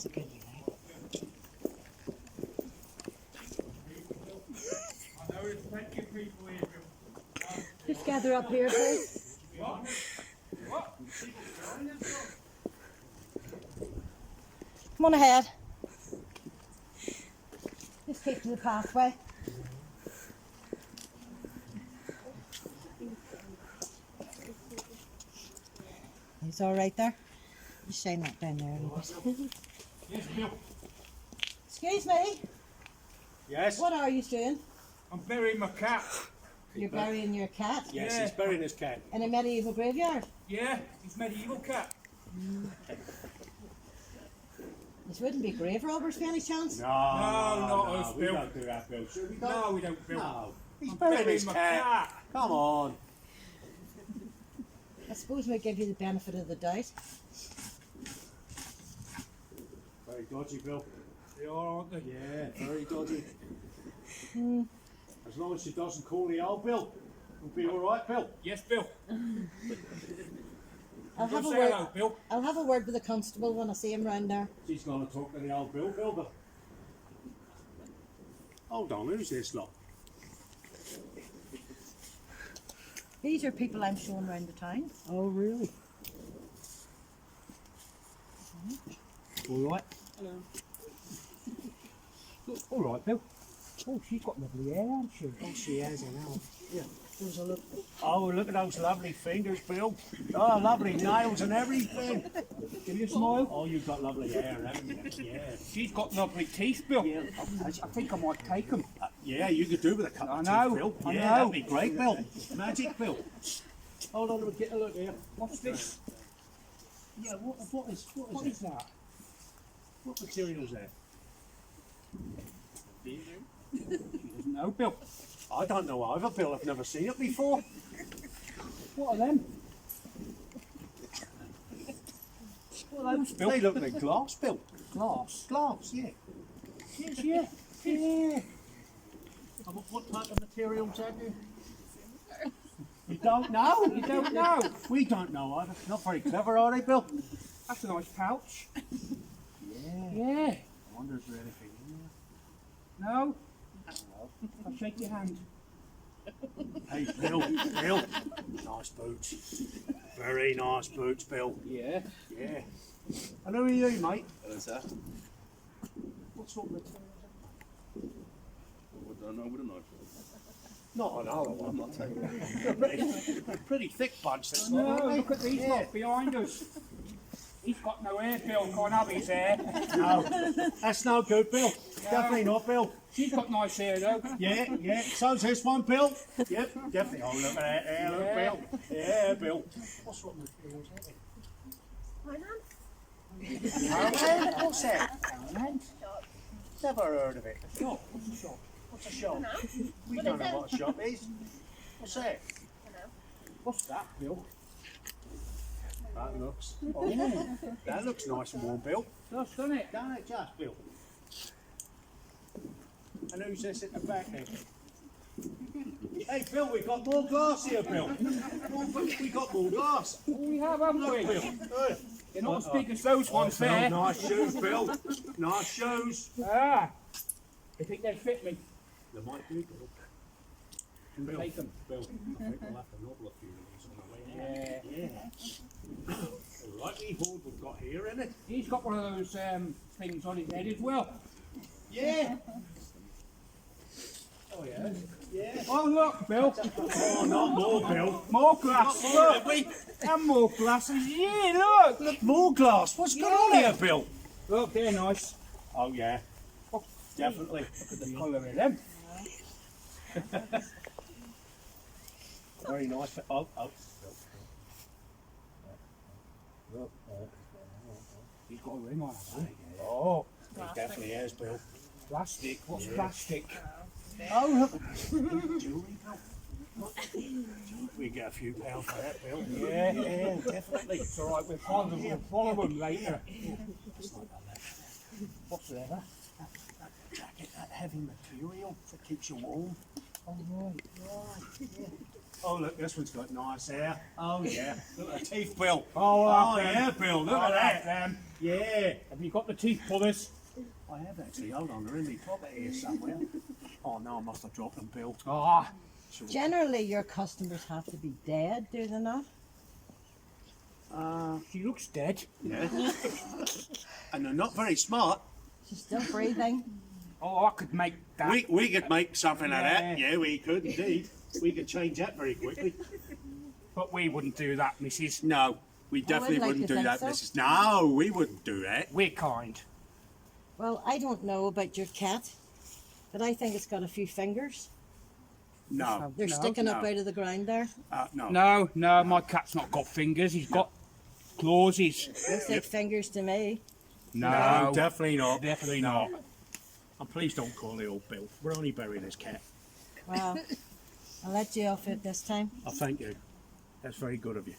That's a good one. Just gather up here, please. Come on ahead. Just keep to the pathway. He's all right there. Just shine that down there a little bit. Yes, Bill. Excuse me. Yes? What are you doing? I'm burying my cat. You're burying your cat Yes, Yeah. he's burying his cat. in a medieval graveyard. Yeah, he's medieval cat. This wouldn't be grave robbers by any chance. No, not us, we Bill. don't do that, Bill. Should we do? No, we don't, Bill. No. He's I'm burying his my cat. Come on. I suppose we give you the benefit of the doubt. Very dodgy, Bill. They are, aren't they? Yeah, very dodgy. Hmm. As long as she doesn't call the old Bill, we'll be all right, Bill. Yes, Bill. I'll have a Say word. hello, Bill. I'll have a word with the constable when I see him round there. She's going to talk to the old Bill builder. Hold on, who's this lot? These are people I'm showing round the town. Oh, really? All right. Hello. All right, Bill. Oh, she's got lovely hair, hasn't she? Oh, she has, I know. Yeah. There's a look. Oh, look at those lovely fingers, Bill. Oh, lovely nails and everything. Give you a smile. Oh, you've got lovely hair, haven't you? Yeah. She's got lovely teeth, Bill. Yeah. I think I might take them. Yeah, you could do with a cup I of know, tea, Bill. I Yeah, know. that'd be great, Bill. Magic, Bill. Hold on, we'll get a look here. What's this? Yeah, what is that? What material's that? She doesn't know, Bill. I don't know either, Bill. I've never seen it before. What are them? What are those, Bill? They look like glass, Bill. Glass. Glass, yeah. Yes, yeah. Yeah. And what type of materials have you? You don't know? You don't know. We don't know either. Not very clever, are they, Bill? That's a nice pouch. Yeah. Yeah. I wonder if there's anything in there. No? I'll shake your hand. Hey, Bill. Bill. Nice boots. Very nice boots, Bill. Yeah. Yeah. And who are you, mate? Hello, sir. What sort of material? I don't know, we don't know. Not another one. I'm not taking it. A pretty thick bunch, this No, one, aren't look at these Yeah. lot behind us. He's got no hair, Bill. Can't have his hair. No, that's no good, Bill. Definitely not, Bill. She's got nice hair, though. Yeah, yeah. So's this one, Bill. Yep, definitely. Oh, look at that hair, look, Yeah. Bill. Yeah, Bill. What sort of material is that? Poundland? What's that? Poundland? Never heard of it. Shop? What's a shop? What's a shop? We don't know what a shop is. What's that? What's that, Bill? That looks. Oh, that looks nice and warm, Bill. Just done it. Don't it just, Bill? And who's this at the back there? Hey, Bill, we got more glass here, Bill. We got more glass. We have, haven't Look, we? Bill. They're not as big as those ones there. Nice shoes, Bill. Nice shoes. Ah. I think they fit me. They might do, Bill. Bill, Take them. Bill, I think we'll have to nobble a few of these on the way. Yeah. Yeah. The likelihood we've got here, isn't it? He's got one of those things on his head as well. Yeah. Oh, yeah. Yeah. Oh, look, Bill. Oh, not more, Bill. More glass. Not more, Look. have we? And more glasses. Yeah, look. Look, more glass. What's going on Yeah. here, Bill? Look, they're nice. Oh, yeah. Oh, Definitely. look at the colour of them. Very nice. Oh, oh. Look. He's got a ring on it. Oh, he definitely has, Bill. Plastic. What's Yeah. plastic? Oh, look. Jewellery, Bill. We get a few pounds for that, Bill. Yeah. Yeah, definitely. It's all right. We'll follow them later. It's like a leather. What's leather? That jacket, that heavy material that keeps you warm. Oh, right. Right, yeah. Oh, look, this one's got nice hair. Oh, yeah. Look at the teeth, Bill. Oh, yeah, Bill. Look at that. Them. Yeah. Have you got the teeth pullers? I have actually. Hold on, they're in my pocket here somewhere. Oh, no, I must have dropped them, Bill. Ah, Generally, your customers have to be dead, do they not? she looks dead. Yeah. And they're not very smart. She's still breathing. Oh, I could make that. We could make something of Yeah. that. Yeah, we could indeed. We could change that very quickly. But we wouldn't do that, Mrs. No, we definitely like wouldn't to do think that, so. Mrs. No, we wouldn't do that. We're kind. Well, I don't know about your cat, but I think it's got a few fingers. No, They're No, sticking up no. out of the ground there. no. No, my cat's not got fingers. He's got clauses. Looks like fingers to me. No, definitely not. Definitely not. And please don't call the old Bill. We're only burying his cat. Well, I'll let you off it this time. Oh, thank you. That's very good of you.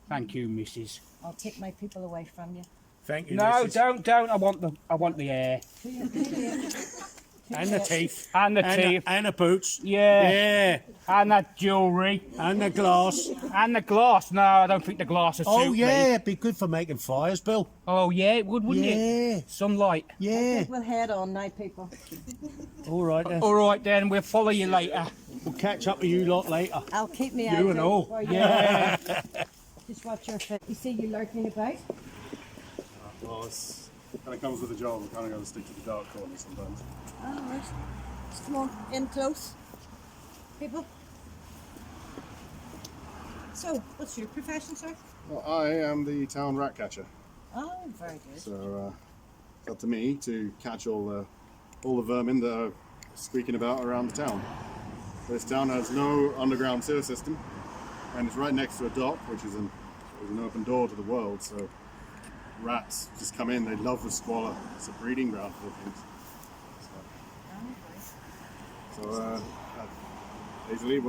Thank you, Mrs. I'll take my people away from you. Thank you, No, Mrs. don't. I want the hair And the teeth. and the teeth. And the boots. Yeah. Yeah. And that jewellery And the glass. and the glass. No, I don't think the glass will Oh, suit yeah. me. It'd be good for making fires, Bill. Oh yeah, it would, wouldn't it? Yeah. Sunlight. Yeah. We'll head on now, people. All right, then. All right then, we'll follow you later. We'll catch up with you lot later. I'll keep me You eyes and out all. for you. Yeah. Just watch your foot. You see you lurking about? Well, it's kind of comes with the job. We're kind of got to stick to the dark corners sometimes. All right. Just come on, in close. People. So, what's your profession, sir? Well, I am the town rat catcher, Oh, very good. so it's up to me to catch all the vermin that are squeaking about around the town. This town has no underground sewer system, and it's right next to a dock, which is an open door to the world. So rats just come in. They love the squalor. It's a breeding ground for things. So basically,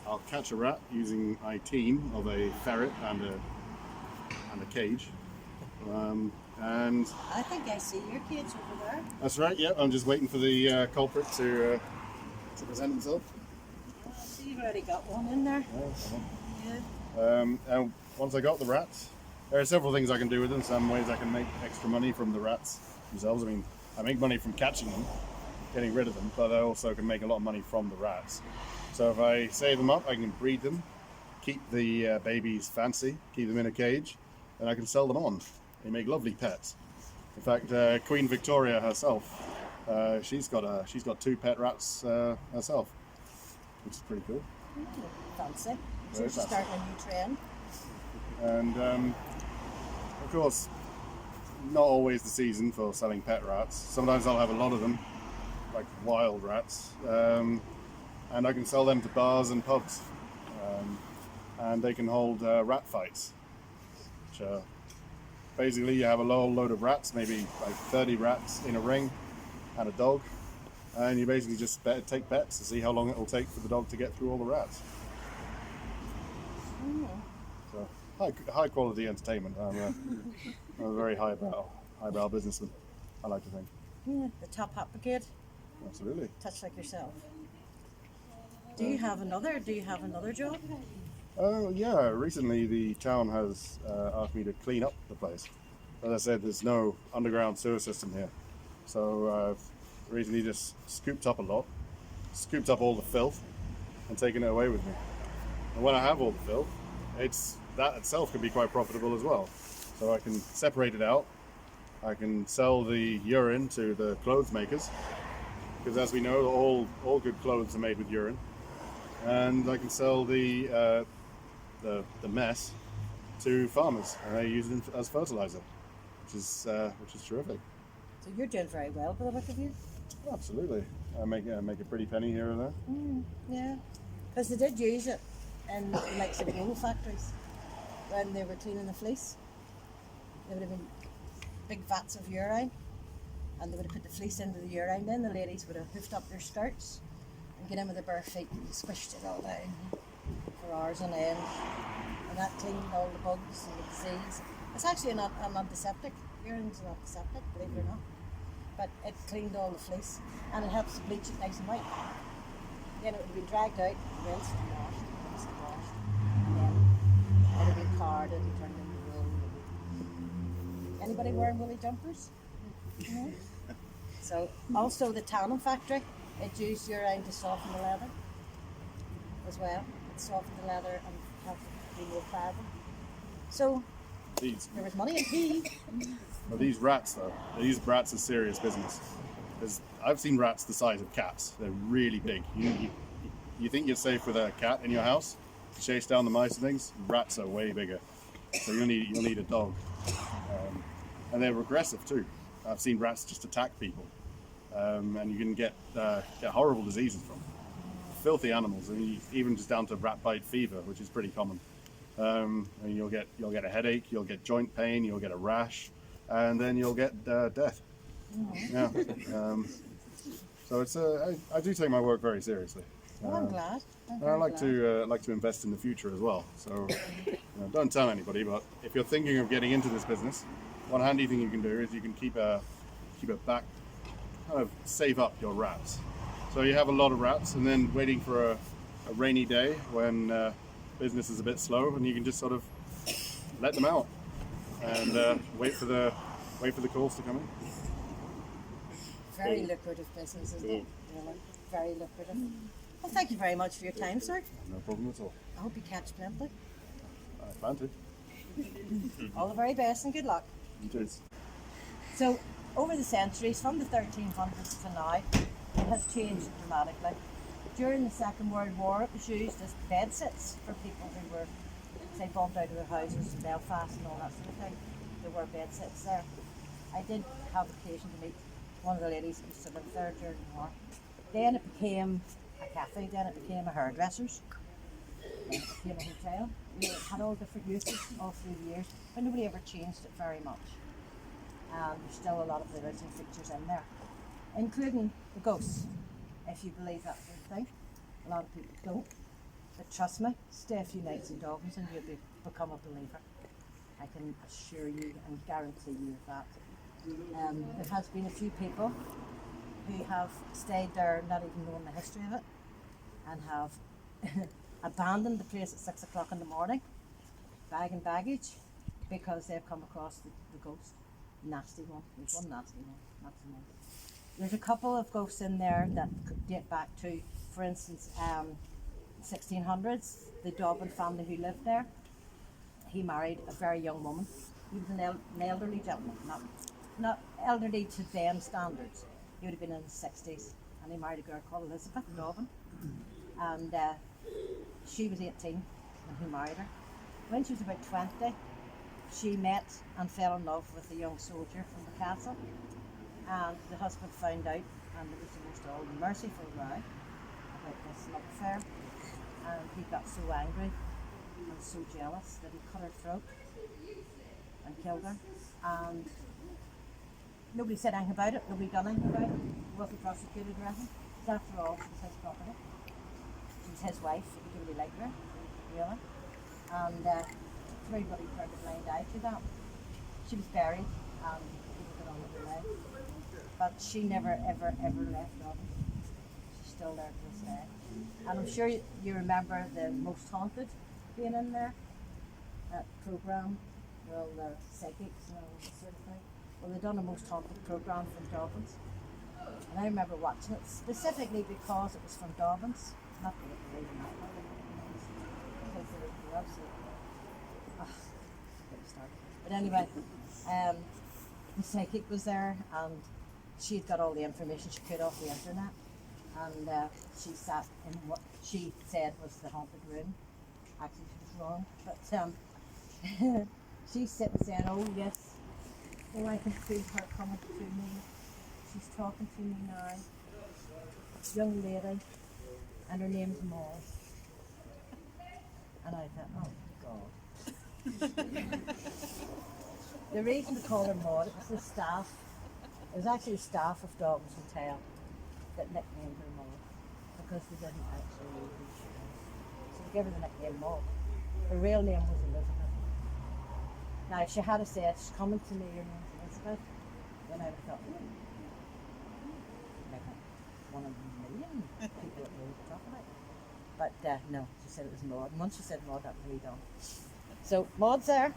I'll catch a rat using my team of a ferret and a cage. And I think I see your kids over there. that's right. Yeah, I'm just waiting for the culprit to present himself. I see you've already got one in there. Yeah. And once I got the rats, there are several things I can do with them. Some ways I can make extra money from the rats themselves. I mean, I make money from catching them, getting rid of them, but I also can make a lot of money from the rats. So if I save them up, I can breed them, keep the babies fancy, keep them in a cage, and I can sell them on. They make lovely pets. In fact, Queen Victoria herself, she's got 2 pet rats herself, which is pretty cool. Fancy. So Very she's fancy. starting a new trend. And of course, not always the season for selling pet rats. Sometimes I'll have a lot of them, like wild rats, and I can sell them to bars and pubs, and they can hold rat fights, which are basically you have a whole load of rats, maybe like 30 rats in a ring, and a dog, and you basically just take bets to see how long it will take for the dog to get through all the rats. So high quality entertainment. I'm a very highbrow businessman, I like to think. Yeah, the top hat brigade. Absolutely. Touch like yourself. Do you have another job? Oh yeah, recently the town has asked me to clean up the place. As I said, there's no underground sewer system here. So I've recently just scooped up all the filth and taken it away with me. And when I have all the filth, that itself can be quite profitable as well. So I can separate it out. I can sell the urine to the clothes makers, because as we know, all good clothes are made with urine. And I can sell the mess to farmers, and they use it as fertilizer, which is terrific. So you're doing very well by the look of you. Absolutely, I make a pretty penny here and there. Yeah, because they did use it in like some wool factories when they were cleaning the fleece. There would have been big vats of urine, and they would have put the fleece into the urine. Then the ladies would have hoofed up their skirts and get in with their bare feet and squished it all down for hours on end, and that cleaned all the bugs and the disease. It's actually an antiseptic. Urine's an antiseptic, believe it or not. But it cleaned all the fleece, and it helps to bleach it nice and white. Then it would have been dragged out, rinsed and washed, and then it would have been carded and turned into wool. Anybody wearing woolly jumpers? No? So also the tanning factory, it used urine to soften the leather as well. It softened the leather and helped it be more pliable. So These, there was money in tea. well, these rats though, these rats are serious business. I've seen rats the size of cats. They're really big. You think you're safe with a cat in your house, chase down the mice and things. Rats are way bigger, so you'll need a dog. And they're aggressive too. I've seen rats just attack people, and you can get horrible diseases from them. Filthy animals, and even just down to rat bite fever, which is pretty common. And you'll get a headache, you'll get joint pain, you'll get a rash, and then you'll get death. Yeah. So it's I do take my work very seriously. Well, I'm glad. I'm And I very like glad. to invest in the future as well. So don't tell anybody. But if you're thinking of getting into this business, one handy thing you can do is you can keep a back, kind of save up your rats. So you have a lot of rats, and then waiting for a rainy day when business is a bit slow, and you can just sort of let them out and wait for the calls to come in. Very lucrative business, isn't it? Really, very lucrative. Well, thank you very much for your time, sir. No problem at all. I hope you catch plenty. I plan to. All the very best and good luck. Cheers. So, over the centuries, from the 1300s to now, it has changed dramatically. During the Second World War, it was used as bed sits for people who were, say, bombed out of their houses in Belfast and all that sort of thing. There were bed sits there. I did have occasion to meet one of the ladies who used to live there during the war. Then it became a cafe, then it became a hairdresser's, then it became a hotel. It had all different uses all through the years, but nobody ever changed it very much. There's still a lot of the original features in there, including the ghosts, if you believe that sort of thing. A lot of people don't, but trust me, stay a few nights in Dobbins and you'll become a believer. I can assure you and guarantee you of that. There has been a few people who have stayed there not even knowing the history of it and have abandoned the place at 6 o'clock in the morning, bag and baggage, because they've come across the ghost. Nasty one. There's one nasty one. There's a couple of ghosts in there that could date back to, for instance, 1600s. The Dobbin family who lived there, he married a very young woman. He was an elderly gentleman, not elderly to them standards. He would have been in his 60s, and he married a girl called Elizabeth Dobbin, and she was 18 when he married her. When she was about 20, she met and fell in love with a young soldier from the castle, and the husband found out, and it was the most all-merciful row about this love affair, and he got so angry and so jealous that he cut her throat and killed her, and nobody said anything about it, nobody done anything about it, he wasn't prosecuted or anything, because after all, she was his property, she was his wife, he really liked her, really, and everybody turned a blind eye to that. She was buried and people got on with her life, but she never ever left Dobbin. She's still there to this day, and I'm sure you remember the Most Haunted being in there, that programme where all the psychics and all that sort of thing. Well, they done a Most Haunted programme from Dobbins, and I remember watching it specifically because it was from Dobbins, not that it was even that one, because there was absolutely. But anyway, the psychic was there, and she had got all the information she could off the internet, and she sat in what she said was the haunted room. Actually, she was wrong, but she's sitting saying, "Oh yes, oh I can feel her coming to me. She's talking to me now, young lady, and her name's Maud." And I thought, oh God. The reason to call her Maud, it was the staff. It was actually the staff of Dobbins Hotel that nicknamed her Maud, because they didn't actually know who she was. So they gave her the nickname Maud. Her real name was Elizabeth. Now, if she had said, "She's coming to me, your name's Elizabeth," then I would have thought, maybe one of a million people that know what we're talking about. But no, she said it was Maud. And once she said Maud, that was really done. So Maud's there.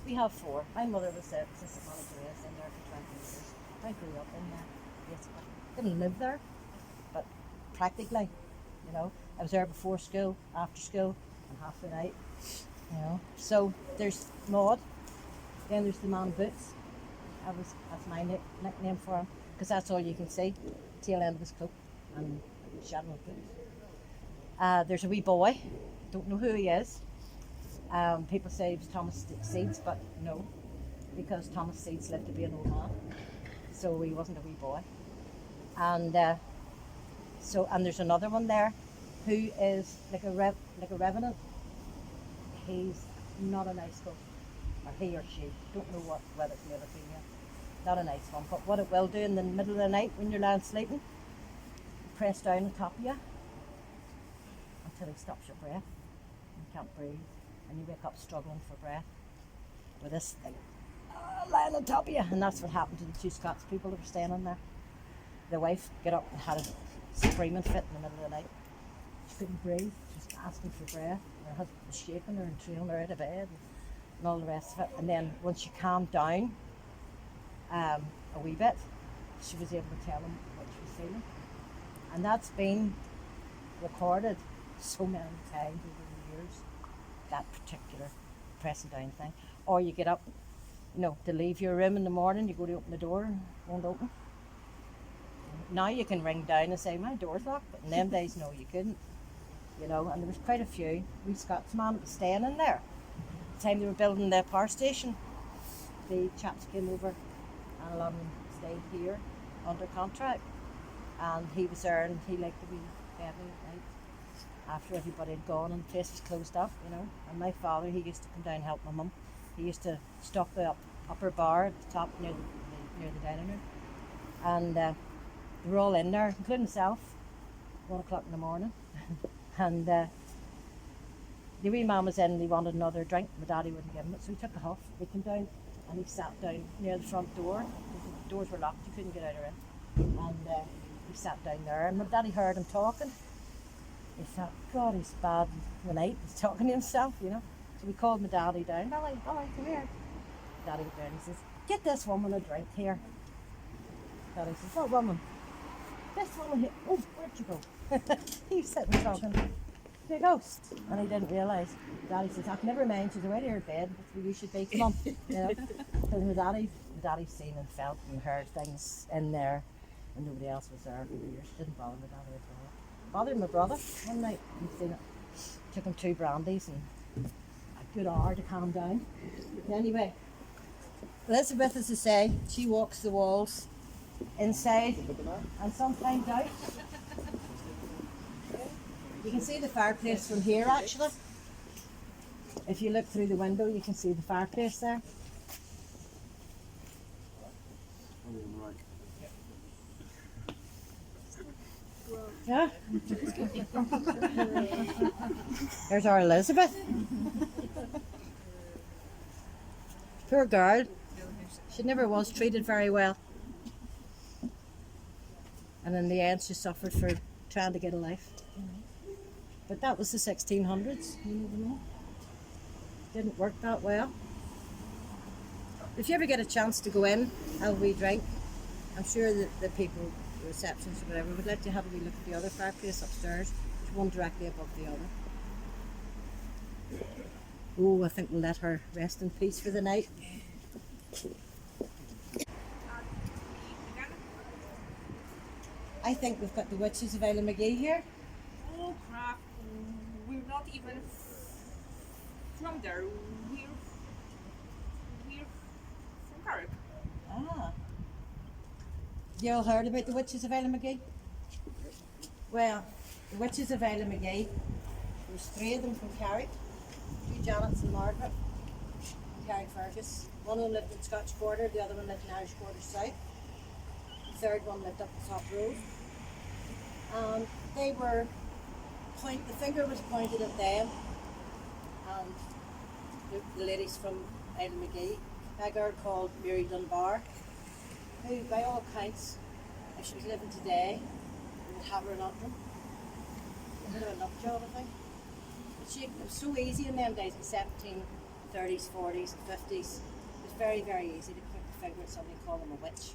We have 4. My mother was there, assistant manager is in there for 20 years. I grew up in there, basically. Didn't live there, but practically, you know. I was there before school, after school, and half the night, you know. So there's Maud. Then there's the man Boots. That's my nickname for him, because that's all you can see, tail end of his coat and shadow of boots. There's a wee boy, don't know who he is. People say he was Thomas Seeds, but no, because Thomas Seeds lived to be an old man, so he wasn't a wee boy. And there's another one there, who is like a revenant. He's not a nice guy, or he or she, don't know whether it's male or female. Not a nice one, but what it will do in the middle of the night when you're lying sleeping, press down on top of you until he stops your breath. You can't breathe, and you wake up struggling for breath with this thing lying on top of you. And that's what happened to the 2 Scots people that were staying in there. The wife got up and had a screaming fit in the middle of the night. She couldn't breathe, she was asking for breath. Her husband was shaking her and trailing her out of bed and all the rest of it. And then once she calmed down a wee bit, she was able to tell him what she was feeling. And that's been recorded so many times over the years, that particular pressing down thing. Or you get up, you know, to leave your room in the morning, you go to open the door, it won't open. Now you can ring down and say, my door's locked, but in them days, no, you couldn't. You know, and there was quite a few wee Scotsman that was staying in there. The time they were building the power station, the chaps came over and a lot of them stayed here under contract. And he was there and he liked to be bed at night after everybody had gone and the place was closed up, you know. And my father, he used to come down and help my mum. He used to stock the upper bar at the top near the dining room. And they were all in there, including myself, 1 o'clock in the morning. And the wee man was in and he wanted another drink. My daddy wouldn't give him it, so he took a huff. He came down and he sat down near the front door. The doors were locked, you couldn't get out or in. And he sat down there and my daddy heard him talking. He thought, God, he's bad in the night. He's talking to himself, you know. So we called my daddy down. Daddy, come here. Daddy went down and he says, get this woman a drink here. Daddy says, what woman? This woman here. Oh, where'd you go? He was sitting talking to a ghost. And he didn't realise. Daddy says, never mind, she's already in bed. That's where you should be. Come on. You know? Because my daddy's seen and felt and heard things in there. And nobody else was there for years. Didn't bother my daddy at all. Bothered my brother one night. He'd seen it. Took him 2 brandies and a good hour to calm down. Anyway, Elizabeth, as I say, she walks the walls inside and sometimes out. You can see the fireplace from here actually. If you look through the window you can see the fireplace there. Yeah. There's our Elizabeth. Poor girl. She never was treated very well. And in the end she suffered for trying to get a life. But that was the 1600s, you never know. Didn't work that well. If you ever get a chance to go in, have a wee drink, I'm sure that the people, the receptions or whatever, would let you have a wee look at the other fireplace upstairs. There's one directly above the other. Oh, I think we'll let her rest in peace for the night. I think we've got the witches of Isla McGee here. Oh crap, we're not even from there, we're from Carrick. Ah. You all heard about the witches of Isla McGee? Well, the witches of Isla McGee, there's 3 of them from Carrick, 2 Janets and Margaret, Carrickfergus. One of them lived in Scotch Quarter, the other one lived in Irish Quarter South. The 3rd one lived up the top road. They were the finger was pointed at them and the ladies from Isla McGee, a girl called Mary Dunbar, who by all accounts, if she was living today, we would have her in Antrim. a bit of a nut job, I think. But it was so easy in them days, in the 1730s, 40s, and 50s. It was very, very easy to put the finger at somebody and call them a witch.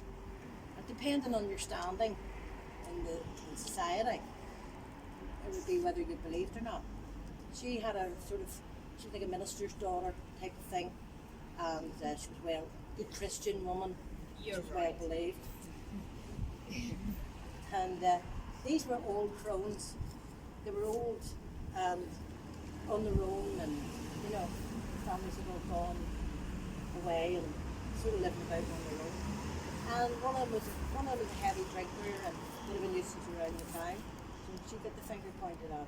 But depending on your standing in society, it would be whether you believed or not. She had a sort of, she was like a minister's daughter type of thing, and she was good Christian woman. She was well believed. And these were old crones. They were old and on their own, and you know, families had all gone away and sort of living about on their own. And one of them was a heavy drinker and a bit of a nuisance around the town. So she got the finger pointed at her.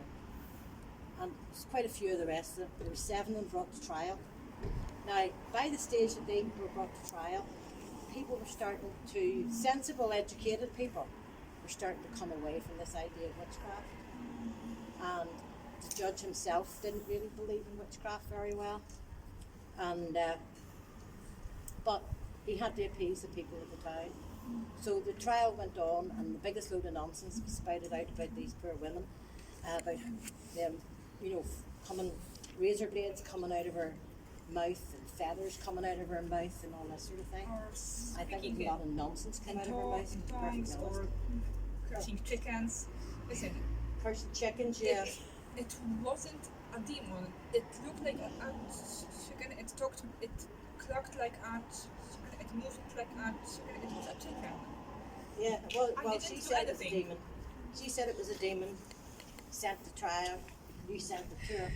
And there's quite a few of the rest of them. There were 7 of them brought to trial. Now, by the stage that they were brought to trial, people were starting to, sensible, educated people, were starting to come away from this idea of witchcraft. And the judge himself didn't really believe in witchcraft very well. And but he had to appease the people of the town. So the trial went on, and the biggest load of nonsense was spouted out about these poor women, about them, you know, razor blades coming out of her mouth and feathers coming out of her mouth and all that sort of thing. I think there's a lot of nonsense came out of her mouth. Tongues or cursing chickens. Listen, Cursed chickens, yeah. it wasn't a demon. It looked like a chicken. It talked. It clucked like a chicken. It moved like a chicken. It was a chicken. Yeah, I well, didn't she do said it was a anything. demon. She said it was a demon sent to trial. You sent it to her.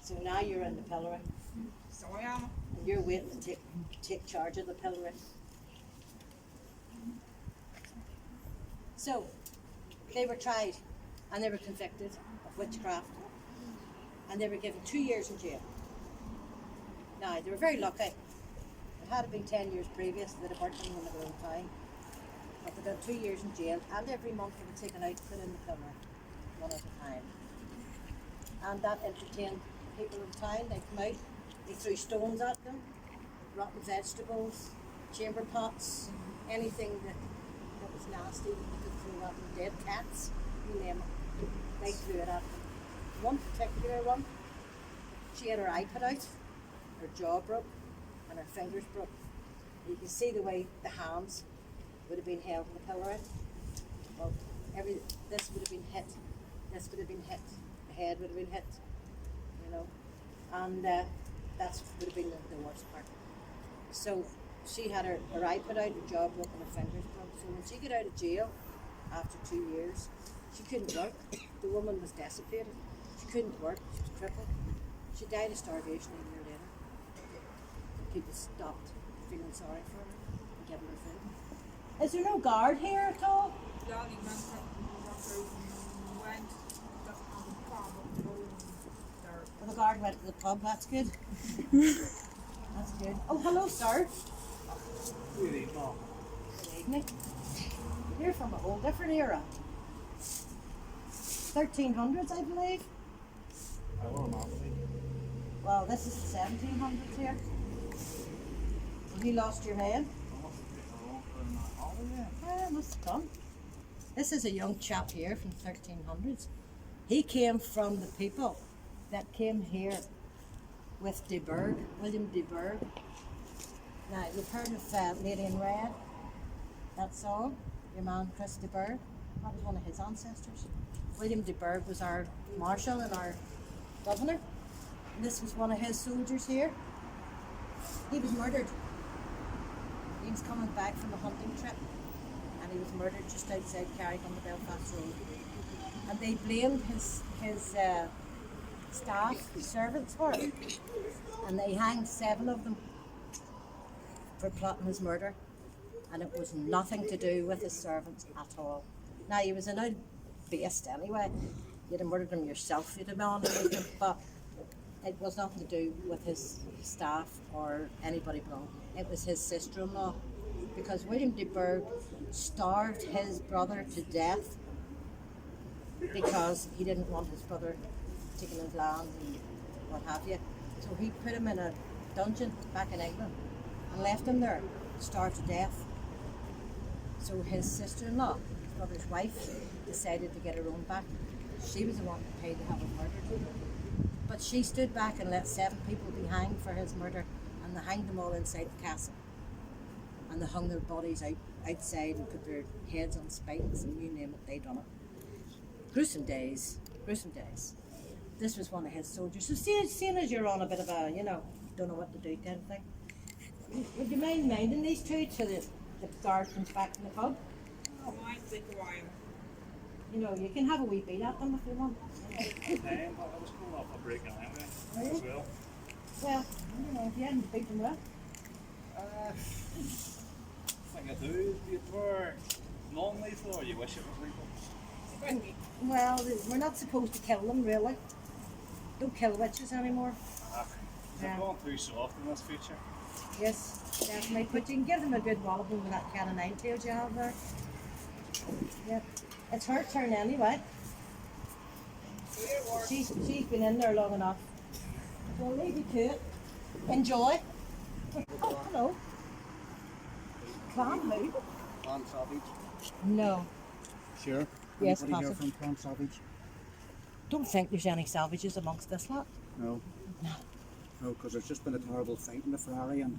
So now you're in the pillory, So I am. and you're waiting to take charge of the pillory. So they were tried, and they were convicted of witchcraft, and they were given 2 years in jail. Now they were very lucky. It had been 10 years previous, they'd have burnt them in their own time. But they got 2 years in jail, and every month they were taken out, put in the pillory, one at a time. And that entertained people of the town. They come out, they threw stones at them, rotten vegetables, chamber pots, anything that was nasty that they could throw at them, dead cats, you name it. They threw it at them. One particular one, she had her eye put out, her jaw broke, and her fingers broke. You can see the way the hands would have been held in the pillory. Well, this would have been hit, this would have been hit, the head would have been hit, you know, and that would have been the worst part. So she had her eye put out, her jaw broke, and her fingers broke. So when she got out of jail after 2 years, she couldn't work. The woman was desiccated. She couldn't work. She was crippled. She died of starvation a year later. And people stopped feeling sorry for her and giving her food. Is there no guard here at all? Darling, man, went that on the farm of the there. Well, the guard went to the pub. That's good. That's good. Oh, hello, sir. Good evening. Good evening. You're from a whole different era. 1300s, I believe. Well, this is the 1700s here. Have you lost your head? Yeah, must have done. This is a young chap here from 1300s. He came from the people that came here with de Burgh, William de Burgh. Now, you've heard of Lady in Red, that song, your man Chris de Burgh. That was one of his ancestors. William de Burgh was our marshal and our governor. And this was one of his soldiers here. He was murdered. He was coming back from a hunting trip, and he was murdered just outside Carrick on the Belfast Road. And they blamed his staff, his servants for it. And they hanged 7 of them for plotting his murder. And it was nothing to do with his servants at all. Now, he was an out beast anyway. You'd have murdered him yourself, you'd have been on him, but it was nothing to do with his staff or anybody below. It was his sister-in-law, because William de Burgh starved his brother to death because he didn't want his brother taking his land and what have you. So he put him in a dungeon back in England and left him there, starved to death. So his sister-in-law, his brother's wife, decided to get her own back. she was the one that paid to have him murdered. But she stood back and let 7 people be hanged for his murder, and they hanged them all inside the castle. And they hung their bodies outside and put their heads on spikes, and you name it, they done it. Gruesome days, gruesome days. This was one of his soldiers. So seeing as you're on a bit of a, don't know what to do kind of thing, would you mind minding these two till the guard comes back from the pub? Might take a while. You can have a wee beat at them if you want. I was coming off a break anyway, as well. Well, if you hadn't beat them well. I think I do. Be it more non-lethal, or you wish it was lethal? Well, we're not supposed to kill them, really. Don't kill witches anymore. They've gone too soft in this feature. Yes, definitely. But you can give them a good walloping with that can of 9 tails you have there. Yep. It's her turn anyway. She's been in there long enough. We'll leave you to it. Enjoy. Oh, hello. Clan who? Clan Savage. No. Sure. Yes, Anybody here possible. from Clan Savage? Don't think there's any savages amongst this lot. No. No, because there's just been a terrible fight in the Ferrari, and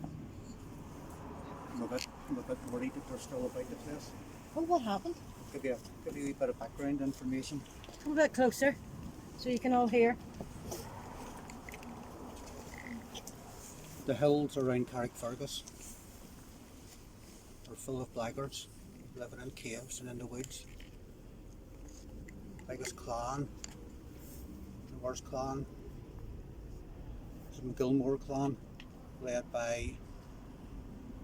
I'm a bit worried that they're still about the place. Oh, what happened? Give you a wee bit of background information. Come a bit closer so you can all hear. The hills around Carrickfergus are full of blackguards living in caves and in the woods. Biggest clan, the worst clan, is the McGilmore clan, led by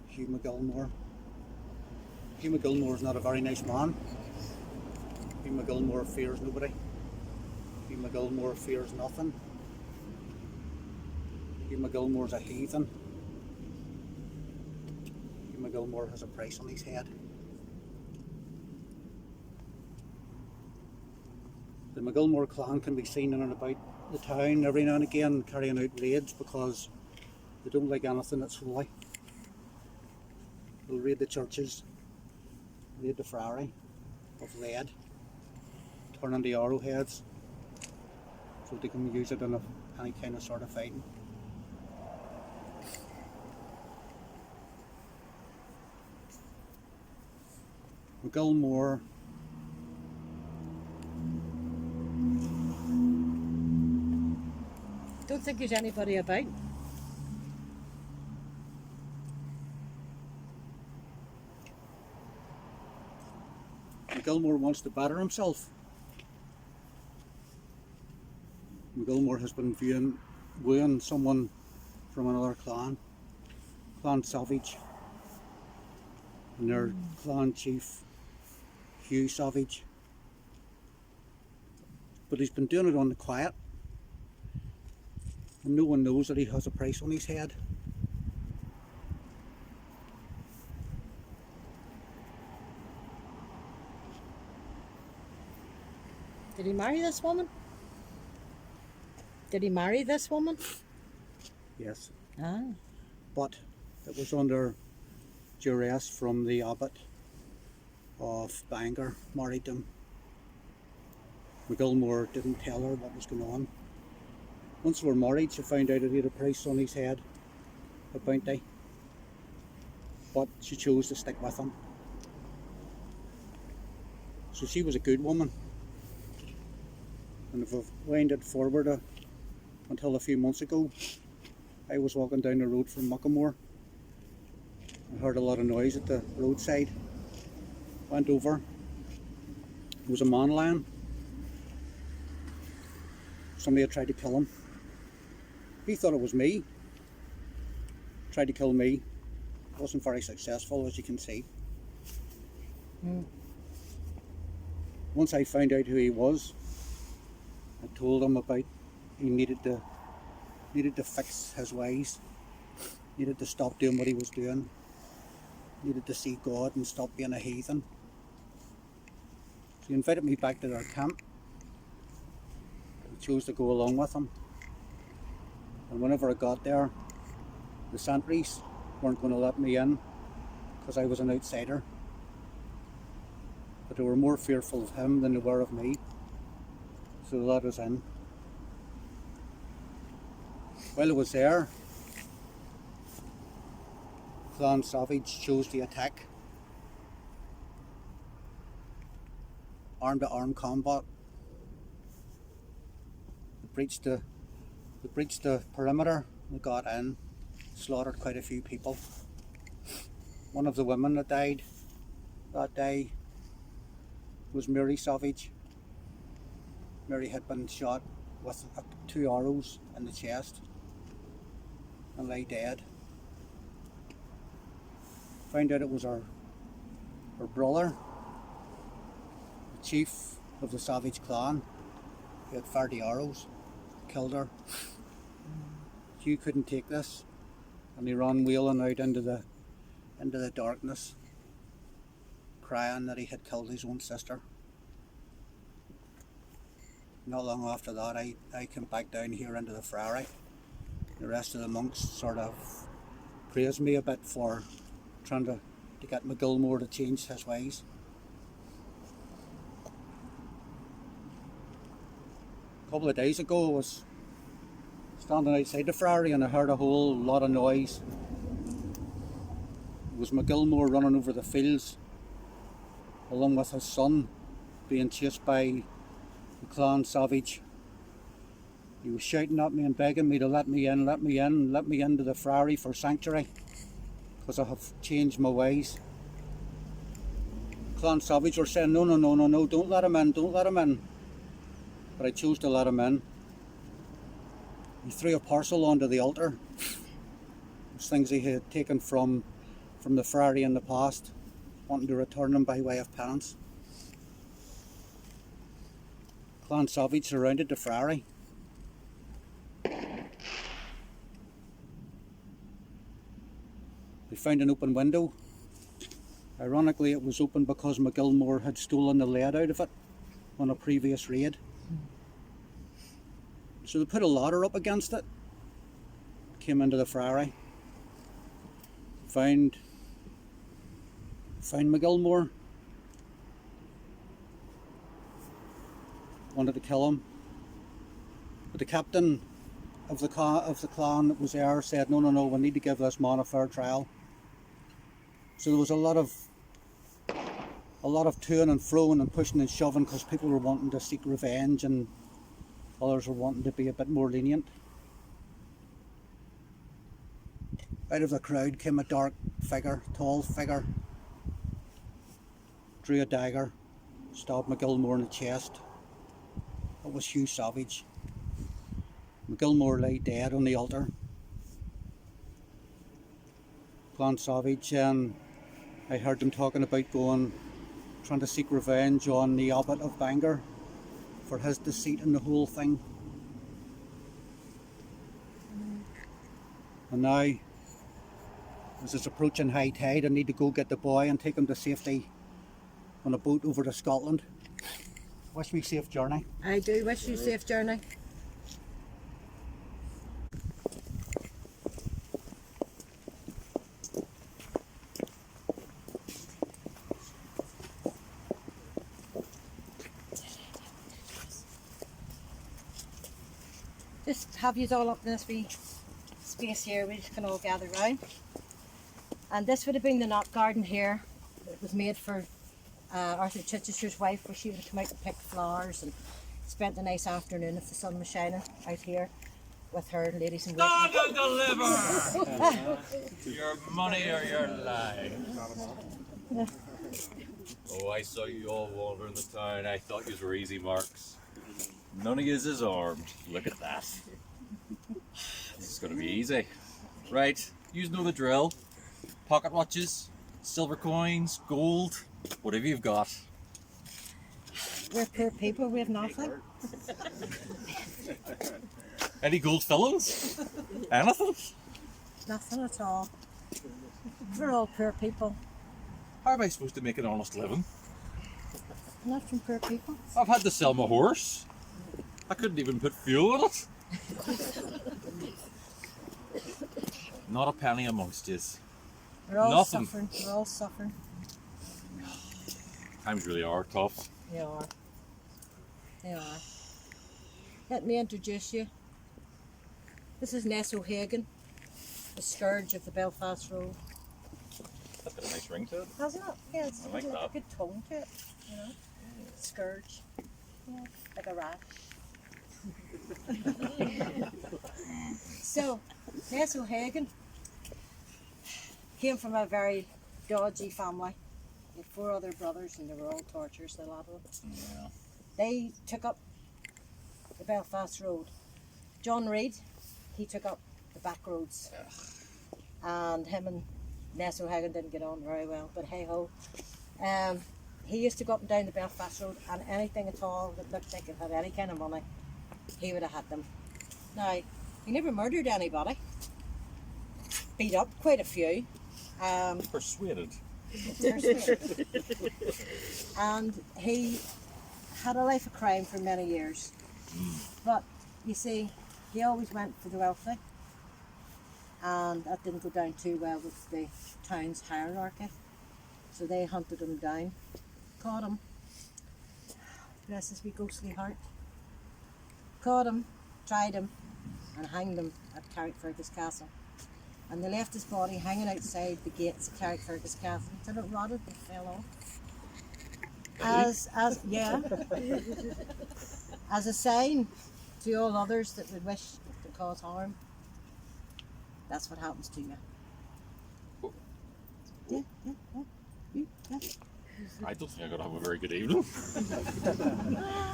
Hugh McGilmore. Hugh McGilmore is not a very nice man. Hugh McGilmore fears nobody. Hugh McGilmore fears nothing. Hugh McGilmore's a heathen. Hugh McGilmore has a price on his head. The McGilmore clan can be seen in and about the town every now and again carrying out raids because they don't like anything that's holy. They'll raid the churches, raid the Friary of lead, turn into arrowheads so they can use it in any kind of sort of fighting. McGilmore Don't think there's anybody about. McGilmore wants to better himself. McGilmore has been wooing someone from another clan, Clan Savage, and their clan chief, Hugh Savage. But he's been doing it on the quiet, and no one knows that he has a price on his head. Did he marry this woman? Did he marry this woman? Yes, Ah. but it was under duress from the abbot of Bangor, married him. McGilmore didn't tell her what was going on. Once they were married, she found out that he had a price on his head, a bounty, but she chose to stick with him. So she was a good woman. And if I've wound it forward until a few months ago, I was walking down the road from Muckamore. I heard a lot of noise at the roadside. Went over. There was a man lying. Somebody had tried to kill him. He thought it was me. Tried to kill me. Wasn't very successful, as you can see. Once I found out who he was, I told him about he needed to fix his ways, needed to stop doing what he was doing, needed to see God and stop being a heathen. So he invited me back to their camp. I chose to go along with him. And whenever I got there, the sentries weren't going to let me in because I was an outsider. But they were more fearful of him than they were of me. So they let us in. While I was there, Clan Savage chose to attack. Arm-to-arm combat. They breached the perimeter. They got in, slaughtered quite a few people. One of the women that died that day was Mary Savage. Mary had been shot with 2 arrows in the chest and lay dead. Found out it was her brother, the chief of the Savage clan, who had fired the arrows, killed her. Hugh couldn't take this, and he ran wailing out into the darkness, crying that he had killed his own sister. Not long after that, I came back down here into the friary. The rest of the monks sort of praised me a bit for trying to get McGilmore to change his ways. A couple of days ago, I was standing outside the friary and I heard a whole lot of noise. It was McGilmore running over the fields along with his son, being chased by the Clan Savage. He was shouting at me and begging me to let me into the friary for sanctuary, because I have changed my ways. Clan Savage were saying, no, don't let him in. But I chose to let him in. He threw a parcel onto the altar. It was things he had taken from the friary in the past, wanting to return them by way of penance. Clan Savage surrounded the friary. They found an open window. Ironically, it was open because McGilmore had stolen the lead out of it on a previous raid. So they put a ladder up against it, came into the friary, found McGilmore, wanted to kill him, but the captain of the clan that was there said, no, we need to give this man a fair trial. So there was a lot of toing and froing and pushing and shoving, because people were wanting to seek revenge and others were wanting to be a bit more lenient. Out of the crowd came a dark figure, tall figure, drew a dagger, stabbed McGilmore in the chest. It was Hugh Savage. McGilmore lay dead on the altar. Clan Savage, I heard them talking about trying to seek revenge on the Abbot of Bangor for his deceit in the whole thing. And now, as it's approaching high tide, I need to go get the boy and take him to safety on a boat over to Scotland. Wish me safe journey. I do wish you safe journey. Just have you all up in this wee space here. We just can all gather round. And this would have been the knot garden here. It was made for Arthur Chichester's wife, where she would come out and pick flowers and spent a nice afternoon if the sun was shining out here with her ladies in waiting. God will deliver your money or your life. Oh, I saw you all wandering the town. I thought you were easy marks. None of yous is armed. Look at that. This is going to be easy. Right, yous know the drill. Pocket watches, silver coins, gold, whatever you've got. We're poor people, we have nothing. Any gold fillings? Anything? Nothing at all. We're all poor people. How am I supposed to make an honest living? Not from poor people. I've had to sell my horse. I couldn't even put fuel in it. Not a penny amongst yous. We're all Nothing. suffering. We're all suffering. Times really are tough. They are. They are. let me introduce you. This is Ness O'Hagan, the scourge of the Belfast Road. That's got a nice ring to it. Hasn't it? Yeah, it's I like got a that. good tone to it, you know. Scourge. Yeah, like a rash. So, Ness O'Hagan came from a very dodgy family. He had 4 other brothers and they were all torturers, the lot of them. Yeah. They took up the Belfast Road. John Reid, he took up the back roads. And him and Ness O'Hagan didn't get on very well, but hey ho. He used to go up and down the Belfast Road, and anything at all that looked like it had any kind of money, he would have had them. Now, he never murdered anybody. Beat up quite a few. Persuaded. And he had a life of crime for many years. But you see, he always went for the wealthy, and that didn't go down too well with the town's hierarchy. So they hunted him down, caught him, bless his wee ghostly heart, caught him, tried him, and hanged him at Carrickfergus Castle. And they left his body hanging outside the gates of Carrickfergus Castle until it rotted and fell off. As a sign to all others that would wish to cause harm. That's what happens to you. Yeah. I don't think I'm going to have a very good evening.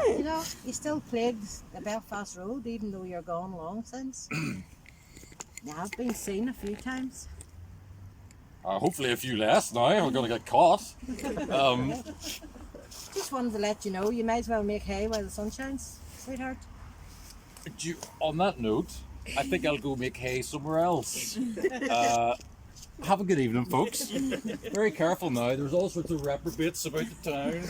You know, you still plagued the Belfast Road even though you're gone long since. Now, I've been seen a few times. Hopefully a few less now. I'm going to get caught. Just wanted to let you know, you might as well make hay while the sun shines, sweetheart. On that note, I think I'll go make hay somewhere else. Have a good evening, folks. Very careful now. There's all sorts of reprobates about the town.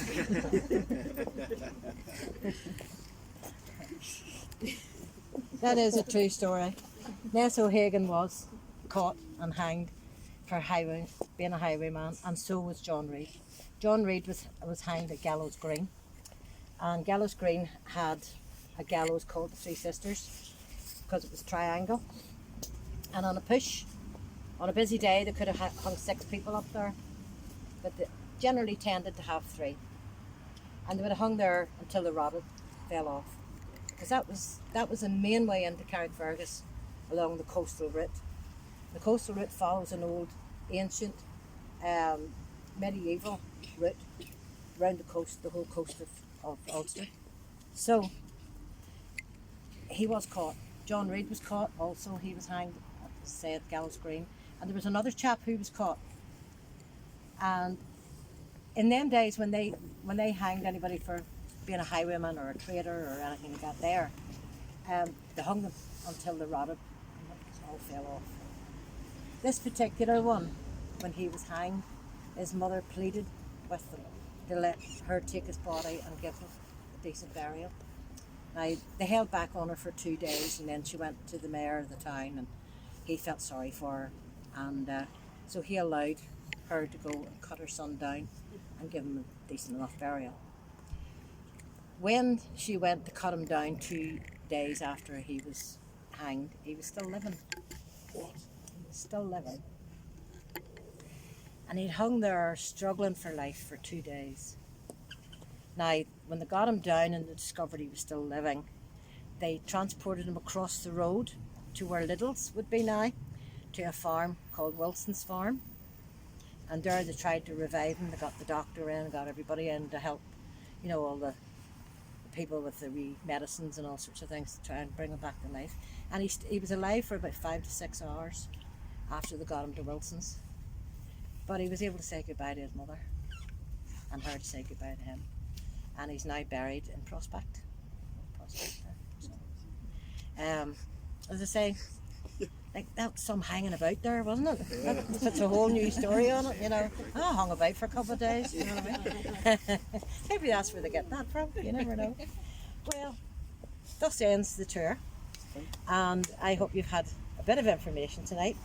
That is a true story. Ness O'Hagan was caught and hanged for being a highwayman, and so was John Reid. John Reid was hanged at Gallows Green, and Gallows Green had a gallows called the Three Sisters because it was triangle, and on a push, on a busy day, they could have hung 6 people up there, but they generally tended to have 3, and they would have hung there until they rotted, fell off, because that was the main way into Carrickfergus along the coastal route. The coastal route follows an old, ancient, medieval route around the coast, the whole coast of Ulster. So he was caught. John Reid was caught also. He was hanged, say, at Gallows Green. And there was another chap who was caught. And in them days when they hanged anybody for being a highwayman or a trader or anything like that there, they hung them until they rotted and it all fell off. This particular one, when he was hanged, his mother pleaded with them to let her take his body and give him a decent burial. Now, they held back on her for 2 days, and then she went to the mayor of the town, and he felt sorry for her, and so he allowed her to go and cut her son down and give him a decent enough burial. When she went to cut him down 2 days after he was hanged, he was still living. He was still living. And he'd hung there struggling for life for 2 days. Now, when they got him down and they discovered he was still living, they transported him across the road to where Liddell's would be now, to a farm called Wilson's Farm. And there they tried to revive him. They got the doctor in, got everybody in to help, you know, all the people with the wee medicines and all sorts of things to try and bring him back to life. And he was alive for about 5 to 6 hours after they got him to Wilson's. But he was able to say goodbye to his mother and her to say goodbye to him. And he's now buried in Prospect. As I say, like that's some hanging about there, wasn't it? That puts a whole new story on it, you know. I hung about for a couple of days, you know what I mean? Maybe that's where they get that from, you never know. Well, thus ends the tour, and I hope you've had a bit of information tonight.